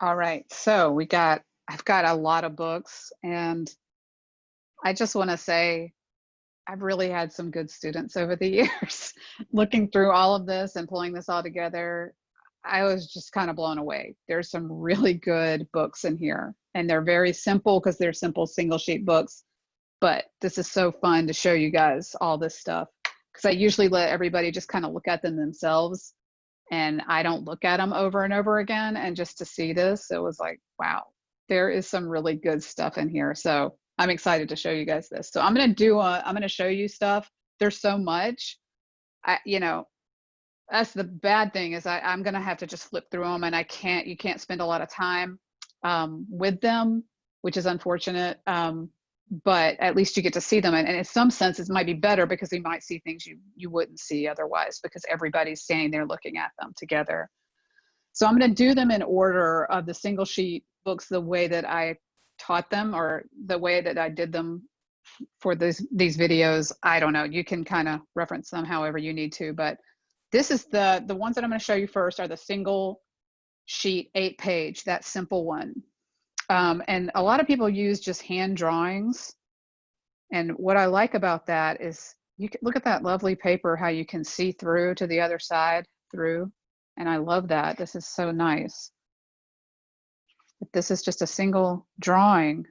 All right, so I've got a lot of books, and I just want to say I've really had some good students over the years. Looking through all of this and pulling this all together, I was just kind of blown away. There's some really good books in here, and they're very simple because they're simple single sheet books. But this is so fun to show you guys all this stuff because I usually let everybody just kind of look at them themselves, and I don't look at them over and over again. And just to see this, it was like, wow, there is some really good stuff in here. So I'm excited to show you guys this. So I'm going to show you stuff. There's so much. That's the bad thing is I'm going to have to just flip through them, and you can't spend a lot of time with them, which is unfortunate. But at least you get to see them. And in some senses might be better because you might see things you wouldn't see otherwise because everybody's standing there looking at them together. So I'm going to do them in order of the single sheet books, the way that I taught them or the way that I did them for these videos. I don't know. You can kind of reference them however you need to, but this is the ones that I'm going to show you first are the single sheet 8-page, that simple one. And a lot of people use just hand drawings. And what I like about that is you can look at that lovely paper, how you can see through to the other side through. And I love that. This is so nice. But this is just a single drawing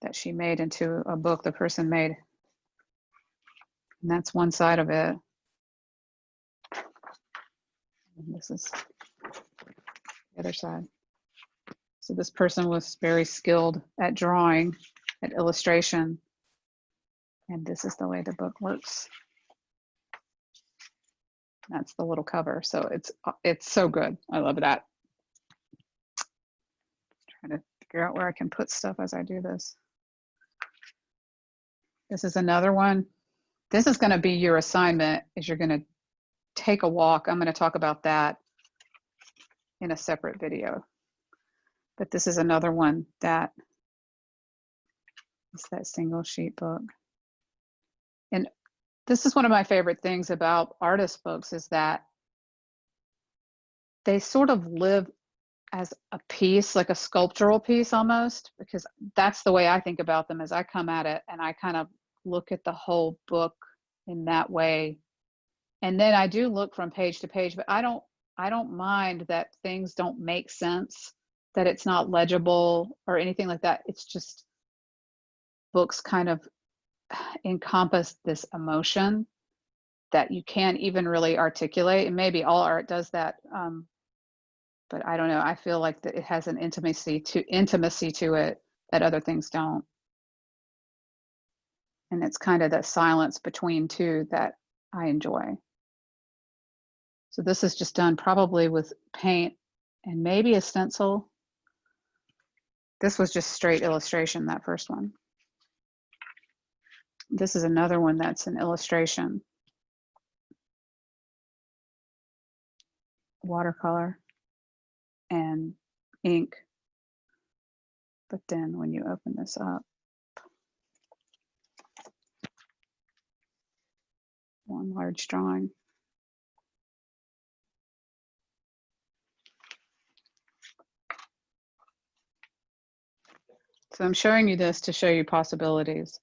that she made into a book the person made. And that's one side of it. And this is the other side. So this person was very skilled at drawing, at illustration. And this is the way the book works. That's the little cover. So it's so good. I love that. Trying to figure out where I can put stuff as I do this. This is another one. This is going to be your assignment is you're going to take a walk. I'm going to talk about that in a separate video. But this is another one that is that single sheet book. And this is one of my favorite things about artist books is that they sort of live as a piece, like a sculptural piece almost, because that's the way I think about them as I come at it and I kind of look at the whole book in that way. And then I do look from page to page, but I don't mind that things don't make sense, that it's not legible or anything like that. It's just books kind of encompass this emotion that you can't even really articulate. And maybe all art does that. But I don't know. I feel like that it has an intimacy to it that other things don't. And it's kind of that silence between two that I enjoy. So this is just done probably with paint and maybe a stencil. This was just straight illustration, that first one. This is another one that's an illustration. Watercolor and ink. But then when you open this up, one large drawing. So I'm showing you this to show you possibilities.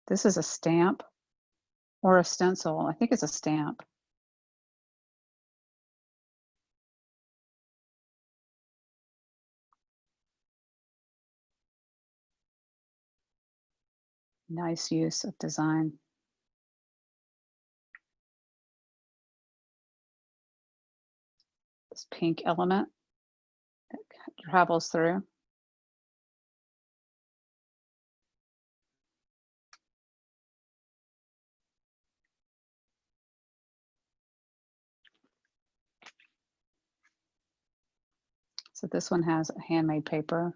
This is a stamp or a stencil. I think it's a stamp. Nice use of design. This pink element that travels through. So this one has a handmade paper.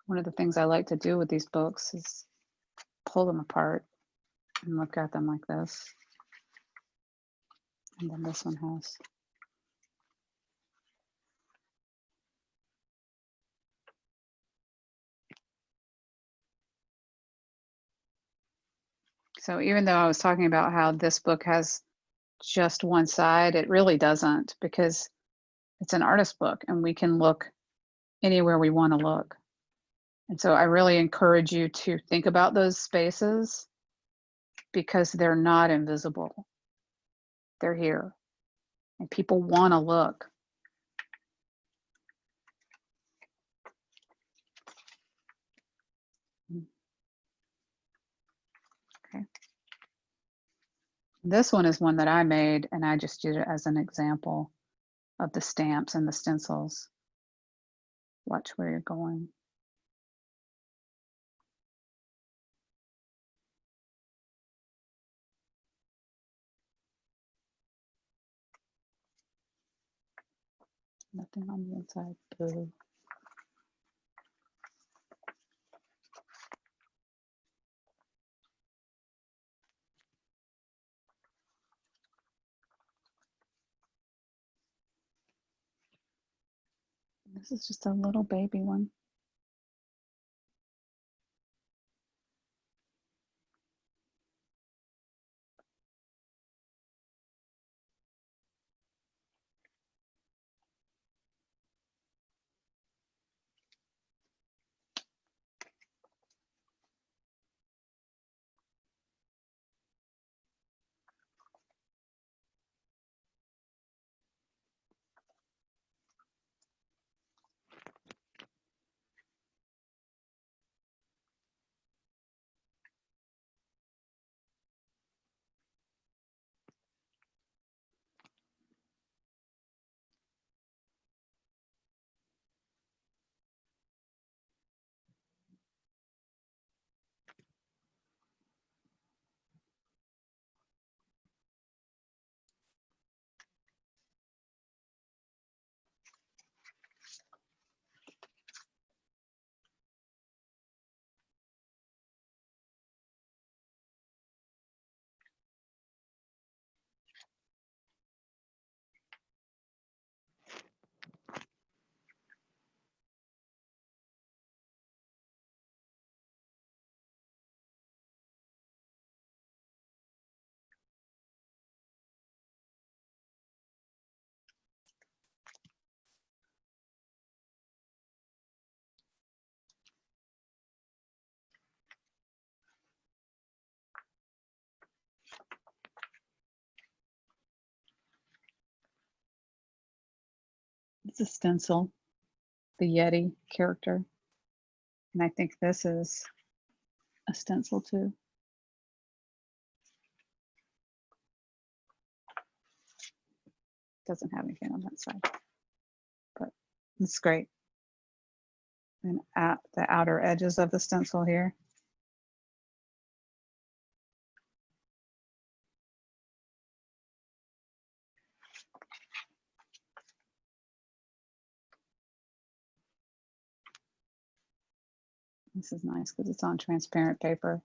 One of the things I like to do with these books is pull them apart and look at them like this. And then this one has. So even though I was talking about how this book has just one side, it really doesn't, because it's an artist book and we can look anywhere we want to look. And so I really encourage you to think about those spaces, because they're not invisible. They're here and people want to look. Okay. This one is one that I made, and I just did it as an example of the stamps and the stencils. Watch where you're going. Nothing on the inside. Boo. This is just a little baby one. It's a stencil, the Yeti character. And I think this is a stencil too. Doesn't have anything on that side, but it's great. And at the outer edges of the stencil here. This is nice because it's on transparent paper.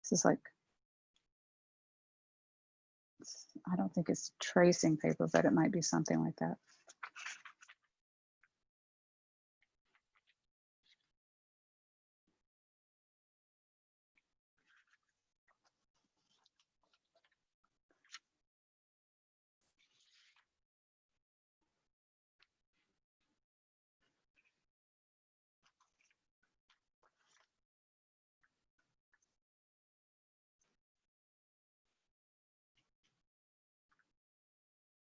This is like, I don't think it's tracing paper, but it might be something like that.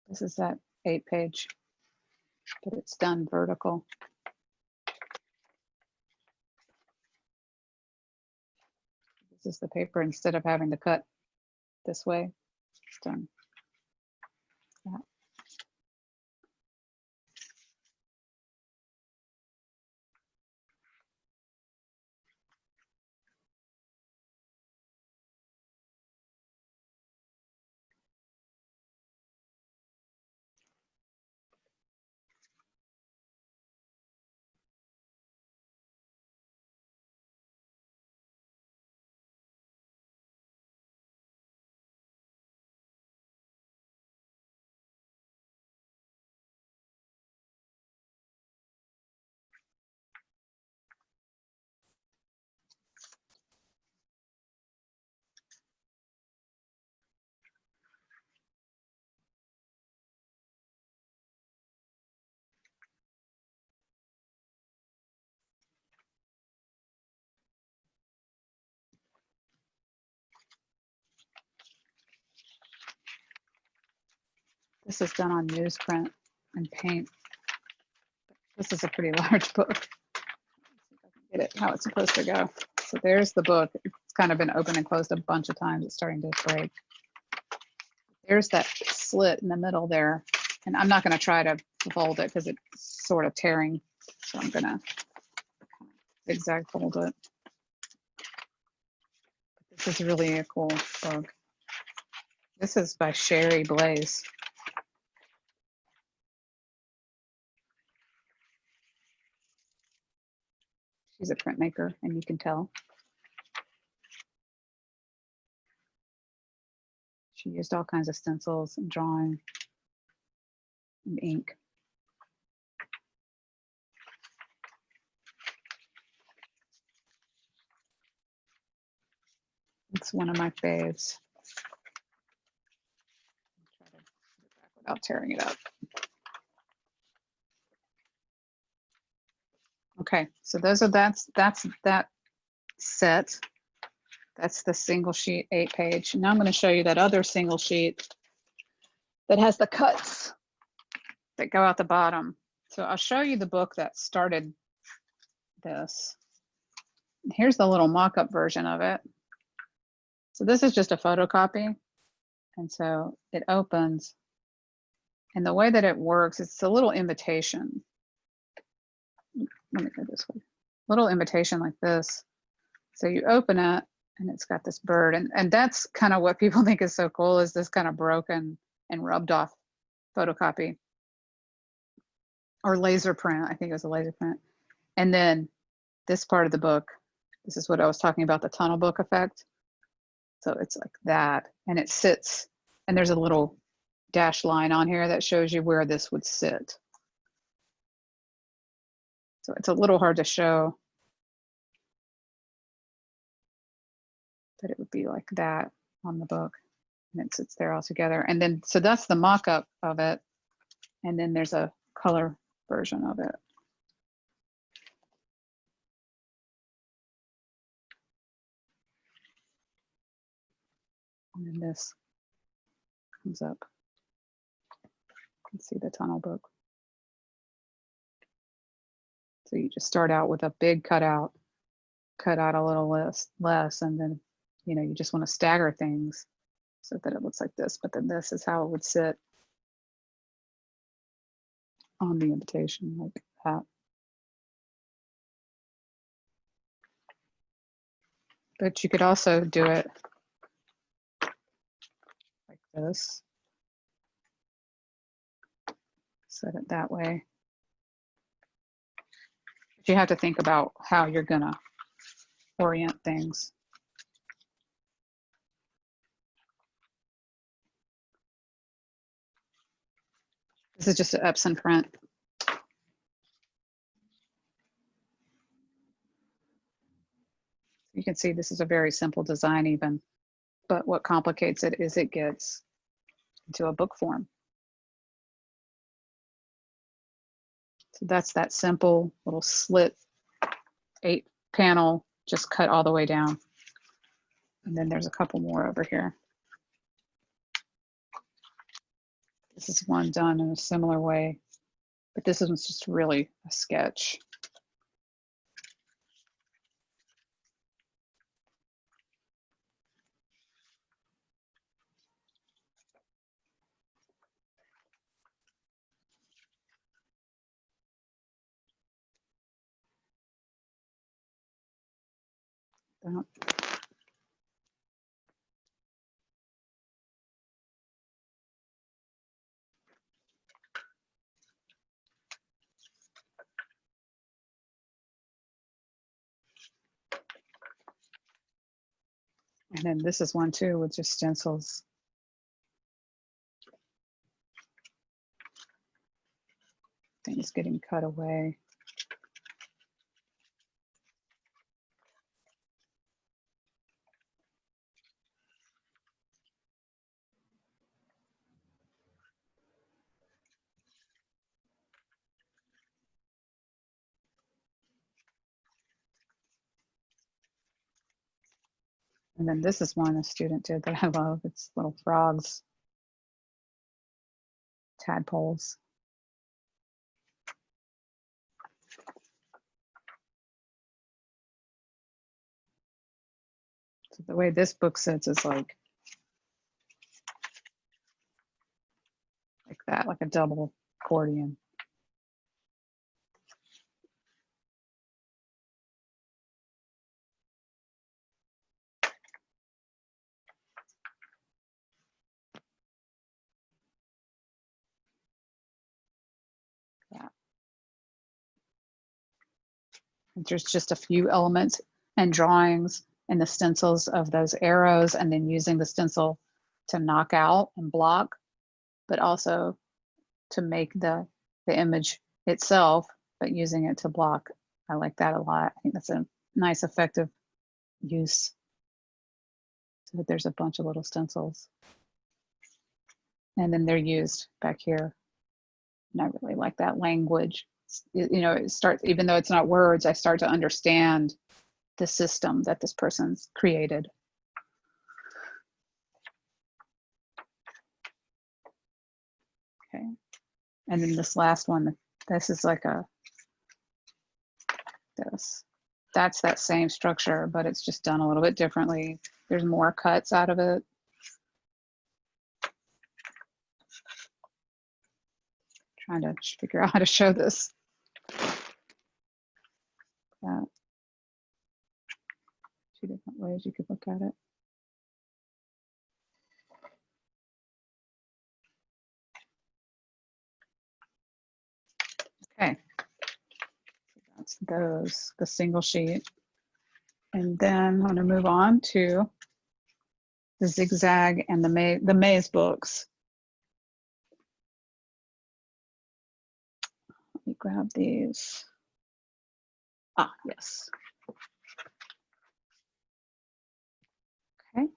This is that 8-page, but it's done vertical. This is the paper, instead of having to cut this way, it's done that. This is done on newsprint and paint. This is a pretty large book. Let's see if I can get it how it's supposed to go. So there's the book. It's kind of been open and closed a bunch of times. It's starting to break. There's that slit in the middle there. And I'm not going to try to fold it because it's sort of tearing. So I'm going to zigzag fold it. This is really a cool book. This is by Sherry Blaze. She's a printmaker, and you can tell. She used all kinds of stencils and drawing and ink. It's one of my faves. Try to put it back without tearing it up. Okay, so that's that set. That's the single sheet 8-page. Now I'm going to show you that other single sheet that has the cuts that go out the bottom. So I'll show you the book that started this. Here's the little mock-up version of it. So this is just a photocopy. And so it opens. And the way that it works, it's a little invitation. Let me go this way. Little invitation like this. So you open it and it's got this bird. And that's kind of what people think is so cool, is this kind of broken and rubbed off photocopy. Or laser print. I think it was a laser print. And then this part of the book, this is what I was talking about, the tunnel book effect. So it's like that, and it sits, and there's a little dashed line on here that shows you where this would sit. So it's a little hard to show, but it would be like that on the book, and it sits there all together. And then, so that's the mock-up of it, and then there's a color version of it. And then this comes up. You can see the tunnel book. So you just start out with a big cutout, cut out a little less, and then, you know, you just want to stagger things so that it looks like this, but then this is how it would sit on the invitation, like that. But you could also do it like this. Set it that way. But you have to think about how you're gonna orient things. This is just an Epson print. You can see this is a very simple design even, but what complicates it is it gets into a book form. So that's that simple little slit 8-panel, just cut all the way down. And then there's a couple more over here. This is one done in a similar way, but this one's just really a sketch. And then this is one too with just stencils. Things getting cut away. And then this is one a student did that I love. It's little frogs. tadpoles. So the way this book sits is like that, like a double accordion. There's just a few elements and drawings and the stencils of those arrows, and then using the stencil to knock out and block, but also to make the image itself, but using it to block. I like that a lot. I think that's a nice, effective use. So there's a bunch of little stencils. And then they're used back here. And I really like that language. You know, it starts, even though it's not words, I start to understand the system that this person's created. Okay. And then this last one, this is like that's that same structure, but it's just done a little bit differently. There's more cuts out of it. Trying to figure out how to show this. Two different ways you could look at it. Okay, that's the single sheet. And then I'm going to move on to the Zigzag and the maze books. Let me grab these. Ah, yes. Okay.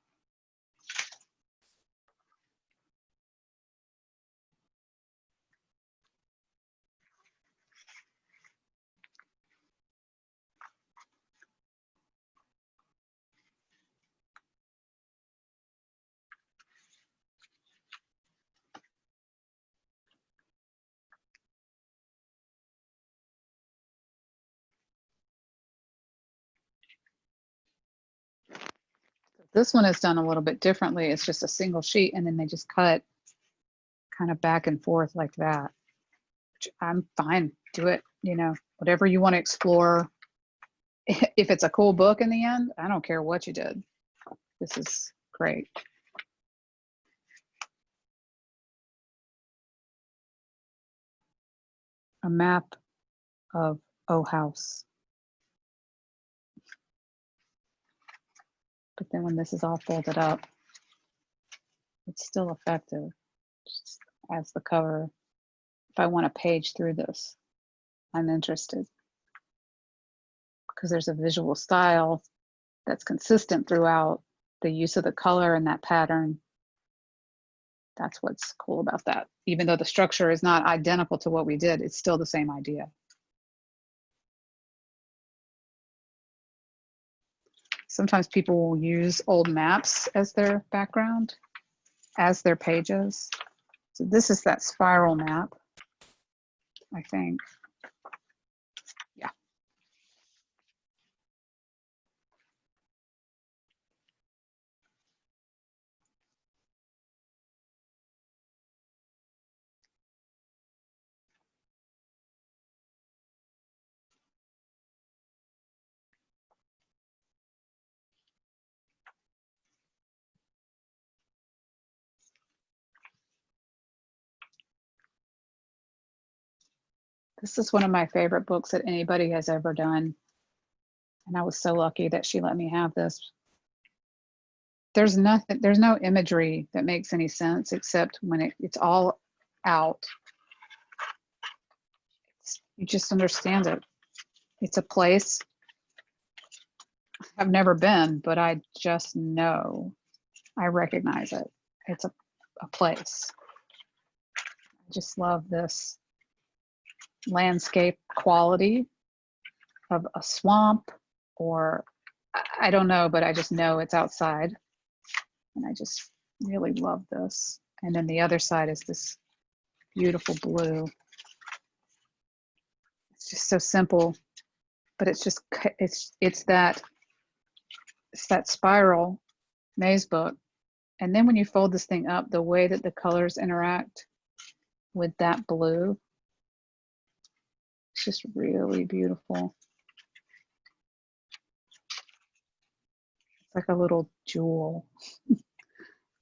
This one is done a little bit differently. It's just a single sheet, and then they just cut kind of back and forth like that. Which I'm fine. Do it, you know, whatever you want to explore. If it's a cool book in the end, I don't care what you did. This is great. A map of O House. But then when this is all folded up, it's still effective. Just as the cover. If I want to page through this, I'm interested. Because there's a visual style that's consistent throughout, the use of the color and that pattern. That's what's cool about that. Even though the structure is not identical to what we did, it's still the same idea. Sometimes people will use old maps as their background, as their pages. So this is that spiral map, I think. Yeah. This is one of my favorite books that anybody has ever done. And I was so lucky that she let me have this. There's no imagery that makes any sense except when it's all out. You just understand it. It's a place I've never been, but I just know, I recognize it. It's a place. I just love this landscape quality of a swamp, or I don't know, but I just know it's outside. And I just really love this. And then the other side is this beautiful blue. It's just so simple, but it's just it's that spiral maze book. And then when you fold this thing up, the way that the colors interact with that blue, it's just really beautiful. It's like a little jewel.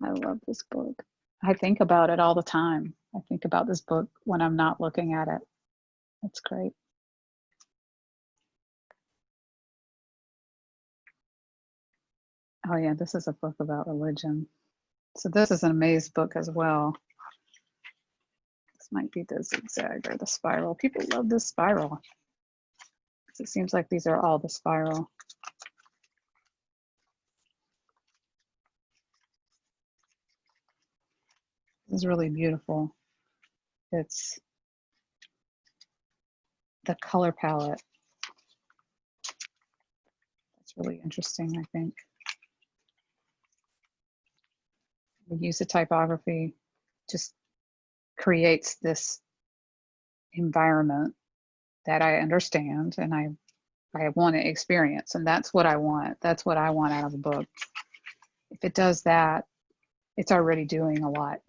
I love this book. I think about it all the time. I think about this book when I'm not looking at it. It's great. Oh yeah, this is a book about religion. So this is an Amaze book as well. This might be the Zigzag or the Spiral. People love this Spiral. It seems like these are all the Spiral. This is really beautiful. It's the color palette. That's really interesting, I think. The use of typography just creates this environment that I understand and I want to experience, and that's what I want. That's what I want out of a book. If it does that, it's already doing a lot.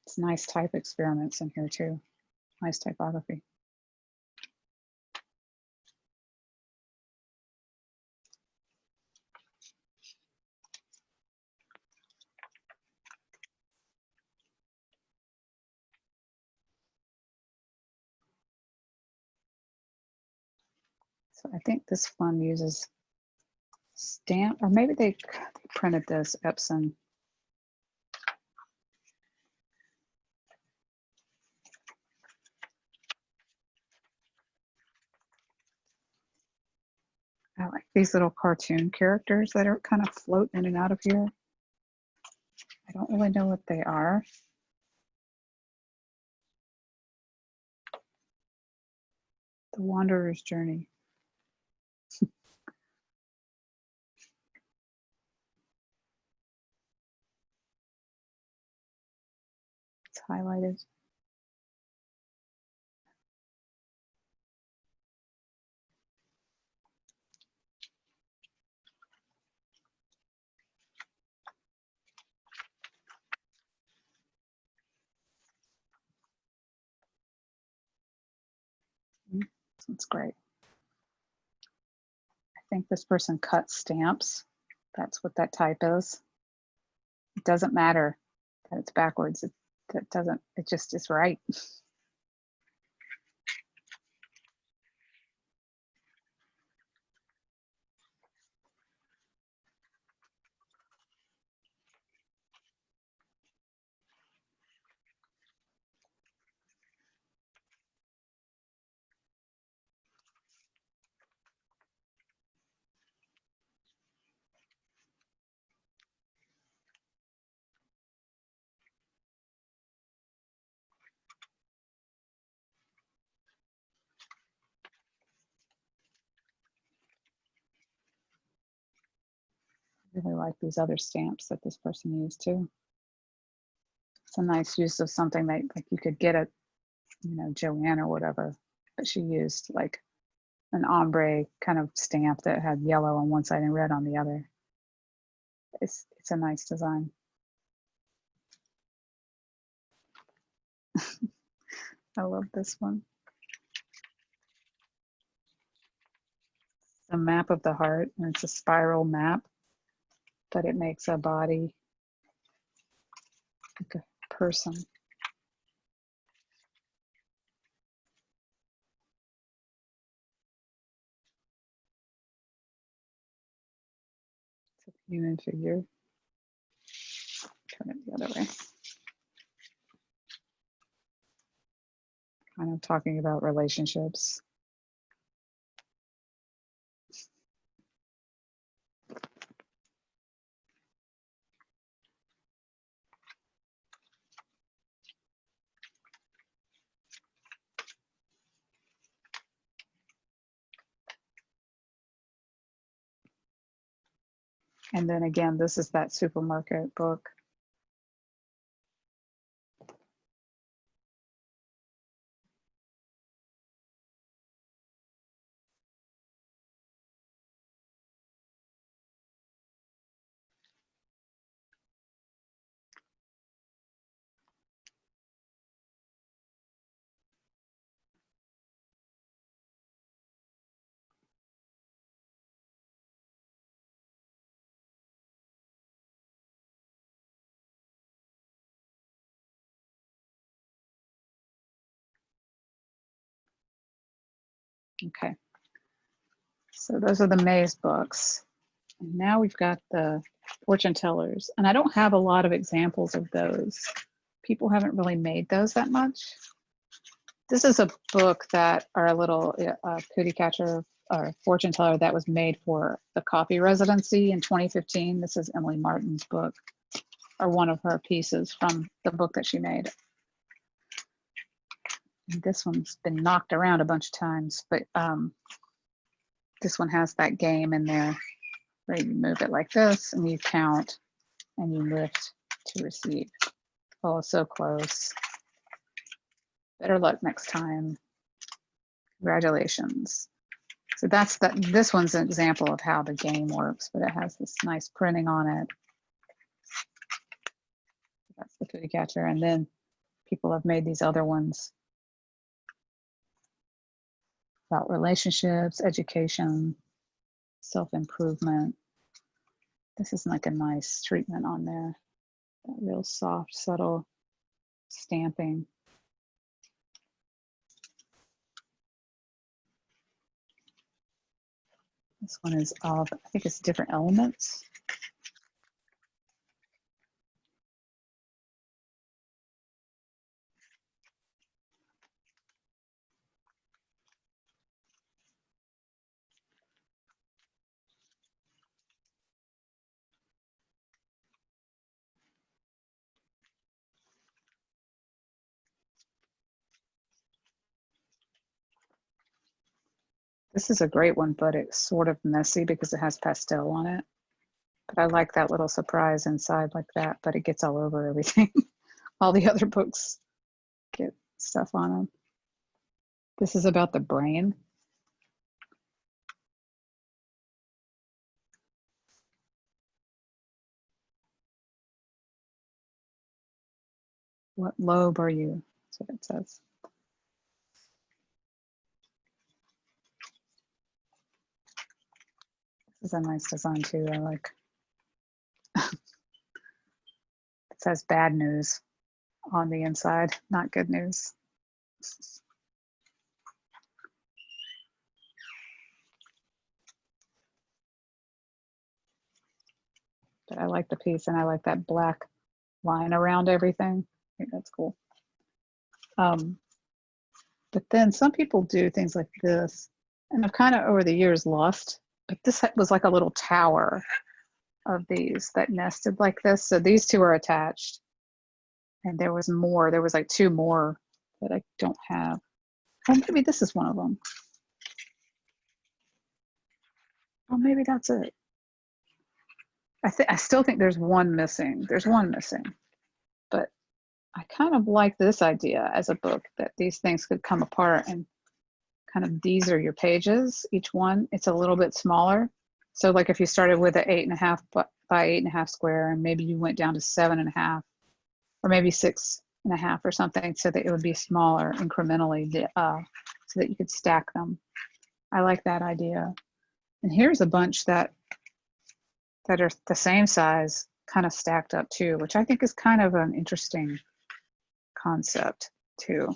It's nice type experiments in here too. Nice typography. So I think this one uses stamp, or maybe they printed this Epson. I like these little cartoon characters that are kind of float in and out of here. I don't really know what they are. The Wanderer's Journey. It's highlighted. That's great. I think this person cut stamps. That's what that type is. It doesn't matter that it's backwards. It doesn't, it just is right. I really like these other stamps that this person used too. It's a nice use of something that like you could get at, you know, Joanne or whatever, but she used like an ombre kind of stamp that had yellow on one side and red on the other. It's a nice design. I love this one. The map of the heart, and it's a spiral map, but it makes a body like a person. It's a human figure. Turn it the other way. Kind of talking about relationships. And then again, this is that supermarket book. Okay, so those are the maze books. And now we've got the fortune tellers, and I don't have a lot of examples of those. People haven't really made those that much. This is a book that our little cootie catcher or fortune teller that was made for the coffee residency in 2015. This is Emily Martin's book, or one of her pieces from the book that she made. And this one's been knocked around a bunch of times, but this one has that game in there where you move it like this and you count and you lift to receive. Oh, so close. Better luck next time. Congratulations. So that's that. This one's an example of how the game works, but it has this nice printing on it. That's the cookie catcher. And then people have made these other ones about relationships, education, self-improvement. This is like a nice treatment on there. That real soft, subtle stamping. This one is of, I think it's different elements. This is a great one, but it's sort of messy because it has pastel on it. But I like that little surprise inside like that, but it gets all over everything. All the other books get stuff on them. This is about the brain. What lobe are you? That's what it says. This is a nice design too, I like. It says bad news on the inside, not good news. But I like the piece and I like that black line around everything. I think that's cool. But then some people do things like this, and I've kind of over the years lost, but this was like a little tower of these that nested like this. So these two are attached, and there was more. There was like two more that I don't have. Oh, maybe this is one of them. Oh, maybe that's it. I still think there's one missing. There's one missing, but I kind of like this idea as a book that these things could come apart and kind of, these are your pages, each one, it's a little bit smaller. So like if you started with an 8.5 by 8.5 square and maybe you went down to 7.5 or maybe 6.5 or something, so that it would be smaller incrementally, so that you could stack them. I like that idea. And here's a bunch that are the same size, kind of stacked up too, which I think is kind of an interesting concept too.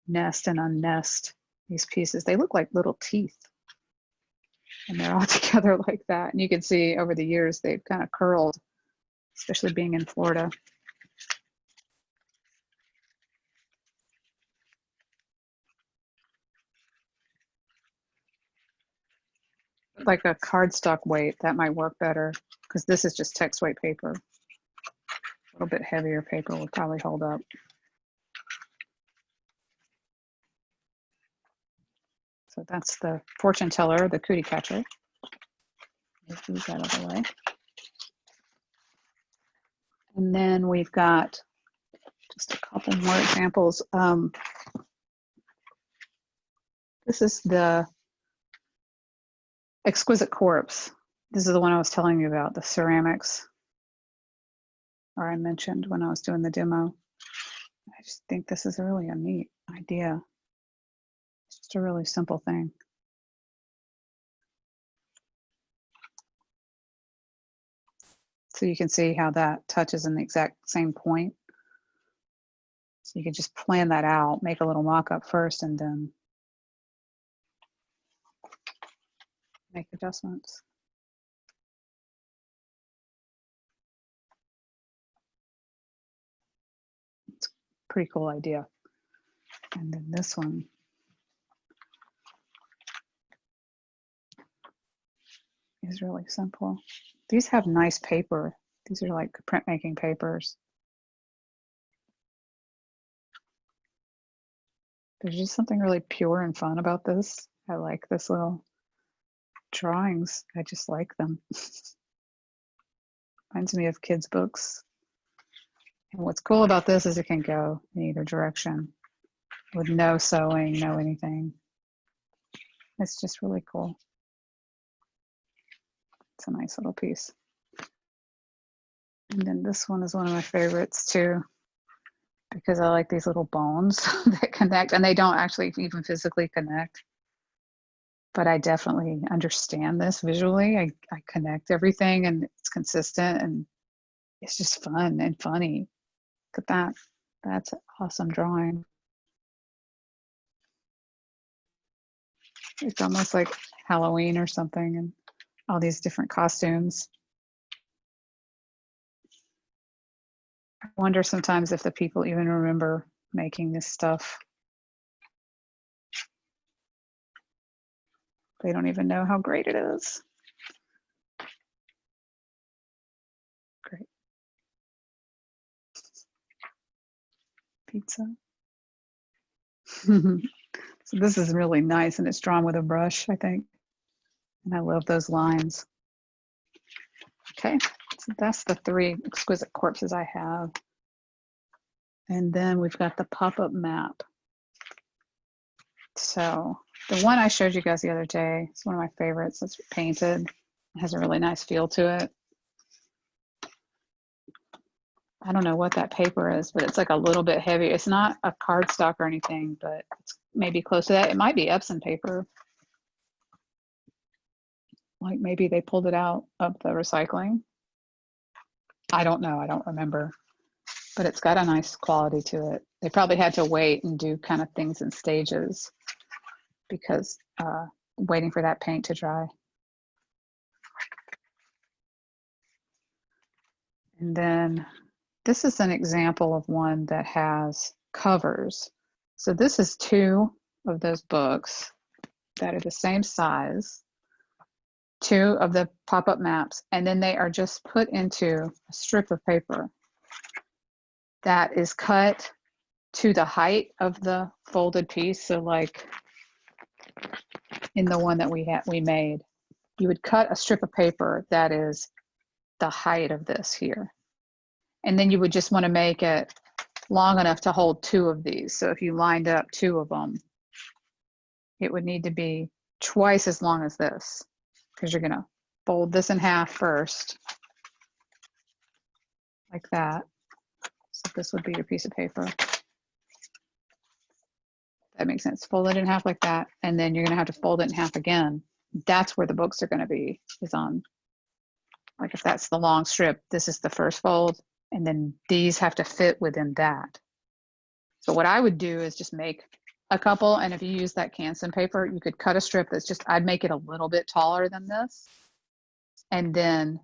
Nest and unnest these pieces. They look like little teeth, and they're all together like that. And you can see over the years they've kind of curled, especially being in Florida. Like a cardstock weight, that might work better because this is just text weight paper. A little bit heavier paper will probably hold up. So that's the fortune teller, the cootie catcher. Move these out of the way. And then we've got just a couple more examples. This is the Exquisite Corpse. This is the one I was telling you about, the ceramics, or I mentioned when I was doing the demo. I just think this is really a neat idea. It's just a really simple thing. So you can see how that touches in the exact same point. So you can just plan that out, make a little mock-up first, and then make adjustments. It's a pretty cool idea. And then this one is really simple. These have nice paper. These are like printmaking papers. There's just something really pure and fun about this. I like this little drawings. I just like them. Reminds me of kids' books. And what's cool about this is it can go in either direction with no sewing, no anything. It's just really cool. It's a nice little piece. And then this one is one of my favorites too, because I like these little bones that connect, and they don't actually even physically connect. But I definitely understand this visually. I connect everything and it's consistent and it's just fun and funny. Look at that. That's an awesome drawing. It's almost like Halloween or something, and all these different costumes. I wonder sometimes if the people even remember making this stuff. They don't even know how great it is. Great. Pizza. So this is really nice, and it's drawn with a brush, I think. And I love those lines. Okay, so that's the 3 exquisite corpses I have. And then we've got the pop-up map. So the one I showed you guys the other day, it's one of my favorites. It's painted. It has a really nice feel to it. I don't know what that paper is, but it's like a little bit heavy. It's not a cardstock or anything, but it's maybe close to that. It might be Epson paper. Like maybe they pulled it out of the recycling. I don't know. I don't remember. But it's got a nice quality to it. They probably had to wait and do kind of things in stages because waiting for that paint to dry. And then this is an example of one that has covers. So this is 2 of those books that are the same size, 2 of the pop-up maps, and then they are just put into a strip of paper that is cut to the height of the folded piece. So like in the one that we made, you would cut a strip of paper that is the height of this here. And then you would just want to make it long enough to hold 2 of these. So if you lined up 2 of them, it would need to be twice as long as this, because you're going to fold this in half first, like that. So this would be your piece of paper. That makes sense. Fold it in half like that, and then you're going to have to fold it in half again. That's where the books are going to be, is on, like if that's the long strip, this is the first fold, and then these have to fit within that. So what I would do is just make a couple, and if you use that Canson paper, you could cut a strip that's just, I'd make it a little bit taller than this, and then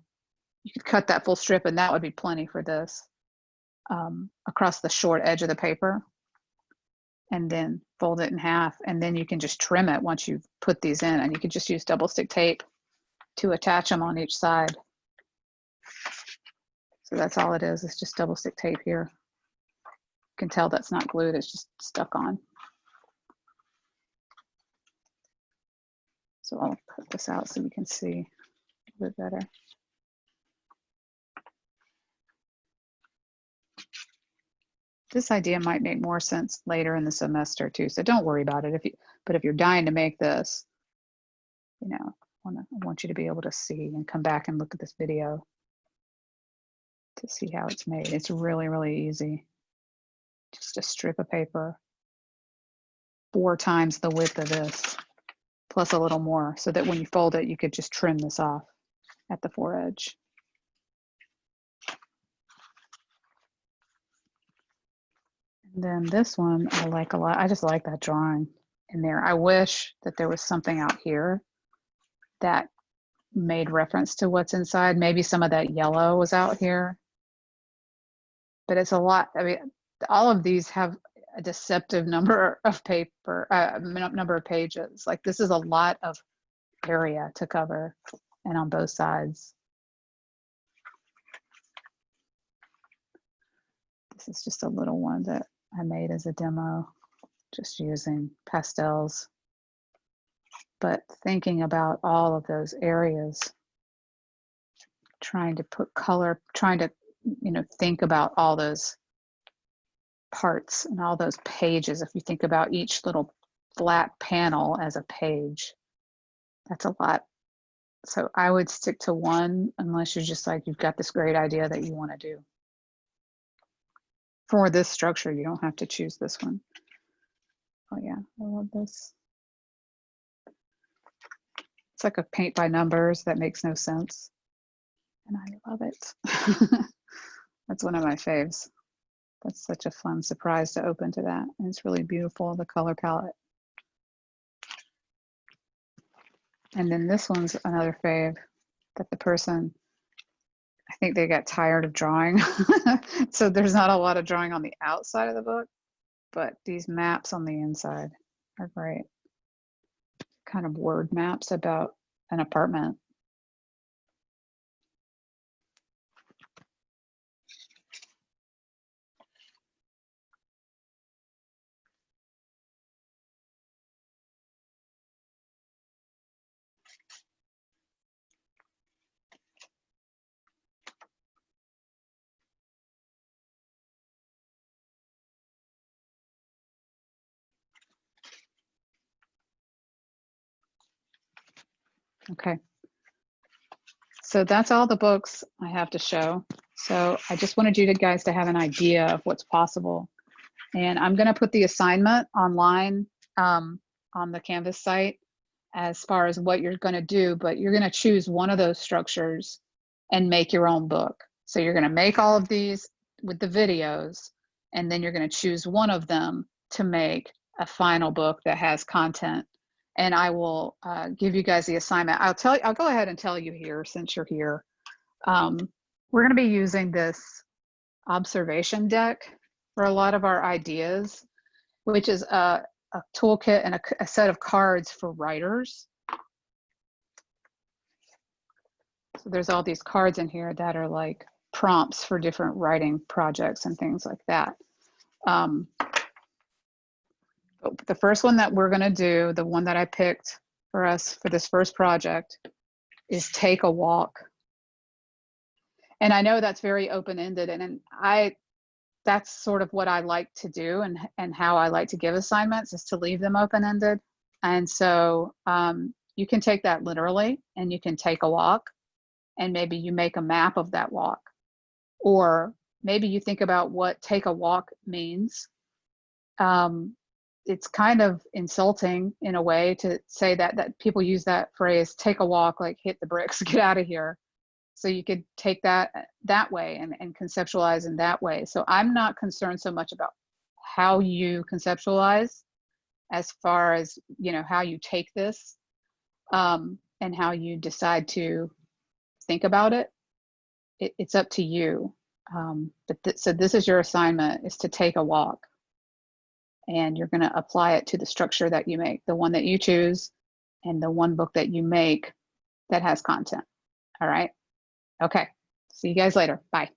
you could cut that full strip, and that would be plenty for this, across the short edge of the paper, and then fold it in half, and then you can just trim it once you've put these in, and you could just use double stick tape to attach them on each side. So that's all it is. It's just double stick tape here. You can tell that's not glued, it's just stuck on. So I'll put this out so you can see. a bit better. This idea might make more sense later in the semester too, so don't worry about it. But if you're dying to make this, you know, I want you to be able to see and come back and look at this video to see how it's made. It's really, really easy. Just a strip of paper, 4 times the width of this, plus a little more, so that when you fold it, you could just trim this off at the foredge. And then this one I like a lot. I just like that drawing in there. I wish that there was something out here that made reference to what's inside. Maybe some of that yellow was out here, but it's a lot. I mean, all of these have a deceptive number of number of pages. Like, this is a lot of area to cover, and on both sides. This is just a little one that I made as a demo, just using pastels, but thinking about all of those areas, trying to put color, trying to, you know, think about all those parts and all those pages. If you think about each little flat panel as a page, that's a lot. So I would stick to one, unless you're just like, you've got this great idea that you want to do. For this structure, you don't have to choose this one. Oh yeah, I love this. It's like a paint by numbers that makes no sense, and I love it. That's one of my faves. That's such a fun surprise to open to that. And it's really beautiful, the color palette. And then this one's another fave that the person, I think they got tired of drawing. So there's not a lot of drawing on the outside of the book, but these maps on the inside are great. Kind of word maps about an apartment. Okay, so that's all the books I have to show. So I just wanted you guys to have an idea of what's possible. And I'm going to put the assignment online on the Canvas site as far as what you're going to do, but you're going to choose one of those structures and make your own book. So you're going to make all of these with the videos, and then you're going to choose one of them to make a final book that has content. And I will give you guys the assignment. I'll go ahead and tell you here, since you're here. We're going to be using this observation deck for a lot of our ideas, which is a toolkit and a set of cards for writers. So there's all these cards in here that are like prompts for different writing projects and things like that. The first one that we're going to do, the one that I picked for us for this first project, is take a walk. And I know that's very open-ended, and that's sort of what I like to do, and how I like to give assignments is to leave them open-ended. And so you can take that literally, and you can take a walk, and maybe you make a map of that walk, or maybe you think about what take a walk means. It's kind of insulting in a way to say that people use that phrase, take a walk, like hit the bricks, get out of here. So you could take that way and conceptualize in that way. So I'm not concerned so much about how you conceptualize as far as, you know, how you take this and how you decide to think about it. It's up to you. So this is your assignment, is to take a walk. And you're going to apply it to the structure that you make, the one that you choose, and the one book that you make that has content. All right. Okay. See you guys later. Bye.